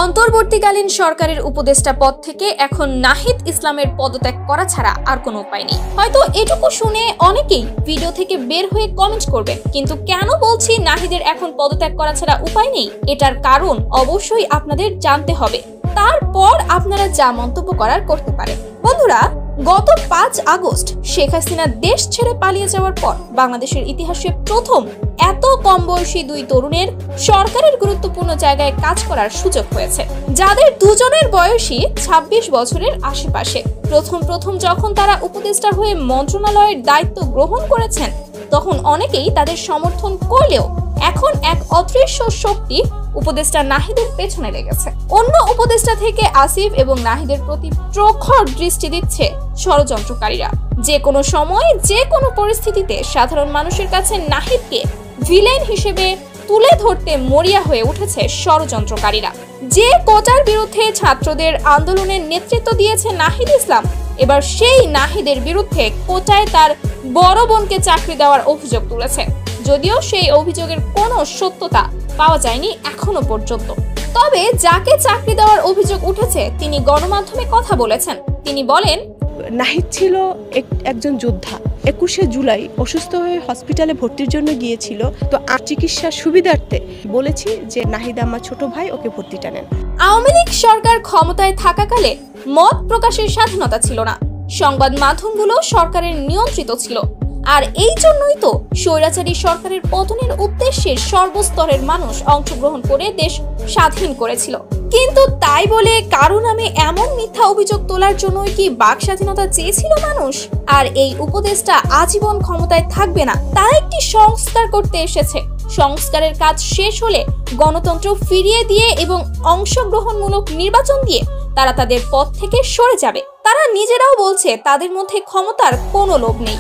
অন্তর্বর্তীকালীন সরকারের উপদেষ্টা পদ থেকে এখন নাহিদ ইসলামের পদত্যাগ করা ছাড়া আর কোনো উপায় নেই। হয়তো এটুকু শুনে অনেকেই ভিডিও থেকে বের হয়ে কমেন্ট করবেন, কিন্তু কেন বলছি নাহিদের এখন পদত্যাগ করা ছাড়া উপায় নেই, এটার কারণ অবশ্যই আপনাদের জানতে হবে। তারপর আপনারা যা মন্তব্য করার করতে পারেন। বন্ধুরা, গত 5 আগস্ট শেখ হাসিনা দেশ ছেড়ে পালিয়ে যাওয়ার পর বাংলাদেশের ইতিহাসে প্রথম এত কম বয়সী 2 তরুণের সরকারের গুরুত্বপূর্ণ জায়গায় কাজ করার সুযোগ হয়েছে, যাদের দুজনের বয়সই 26 বছরের আশেপাশে। প্রথম যখন তারা উপদেষ্টা হয়ে মন্ত্রণালয়ের দায়িত্ব গ্রহণ করেছেন, তখন অনেকেই তাদের সমর্থন করলেও এখন এক অদৃশ্য শক্তি উপদেষ্টা নাহিদের পেছনে লেগেছে। অন্য উপদেষ্টা থেকে আসিফ এবং নাহিদের প্রতি প্রখর দৃষ্টি দিচ্ছে ষড়যন্ত্রকারীরা। যে কোনো সময়, যে কোনো পরিস্থিতিতে সাধারণ মানুষের কাছে নাহিদকে ভিলেন হিসেবে তুলে ধরতে মরিয়া হয়ে উঠেছে ষড়যন্ত্রকারীরা। যে কোটার বিরুদ্ধে ছাত্রদের আন্দোলনের নেতৃত্ব দিয়েছে নাহিদ ইসলাম, এবার সেই নাহিদের বিরুদ্ধে কোটায় তার বড় বোনকে চাকরি দেওয়ার অভিযোগ তুলেছে, যদিও সেই অভিযোগের কোনো সত্যতা পাওয়া যায়নি এখনো পর্যন্ত। তবে যাকে চাকরি দেওয়ার অভিযোগ উঠেছে তিনি গণমাধ্যমে কথা বলেছেন। তিনি বলেন, নাহিদ ছিল একজন যোদ্ধা। 21শে জুলাই অসুস্থ হয়ে হসপিটালে ভর্তির জন্য গিয়েছিল, তো চিকিৎসার সুবিধার্থে বলেছি যে নাহিদ আমার ছোট ভাই, ওকে ভর্তিটা নেন। আওয়ামী লীগ সরকার ক্ষমতায় থাকাকালে মত প্রকাশের স্বাধীনতা ছিল না, সংবাদ মাধ্যমগুলো সরকারের নিয়ন্ত্রিত ছিল, আর এই জন্যই তো স্বৈরাচারী সরকারের পতনের উদ্দেশ্যে সর্বস্তরের মানুষ অংশগ্রহণ করে দেশ স্বাধীন করেছিল। কিন্তু তাই বলে কারো নামে এমন মিথ্যা অভিযোগ তোলার জন্যই কি বাক স্বাধীনতা চেয়েছিল মানুষ? আর এই উপদেষ্টা আজীবন ক্ষমতায় থাকবে না, তারা একটি সংস্কার করতে এসেছে। সংস্কারের কাজ শেষ হলে গণতন্ত্র ফিরিয়ে দিয়ে এবং অংশগ্রহণমূলক নির্বাচন দিয়ে তারা তাদের পদ থেকে সরে যাবে। তারা নিজেরাও বলছে তাদের মধ্যে ক্ষমতার কোনো লোভ নেই।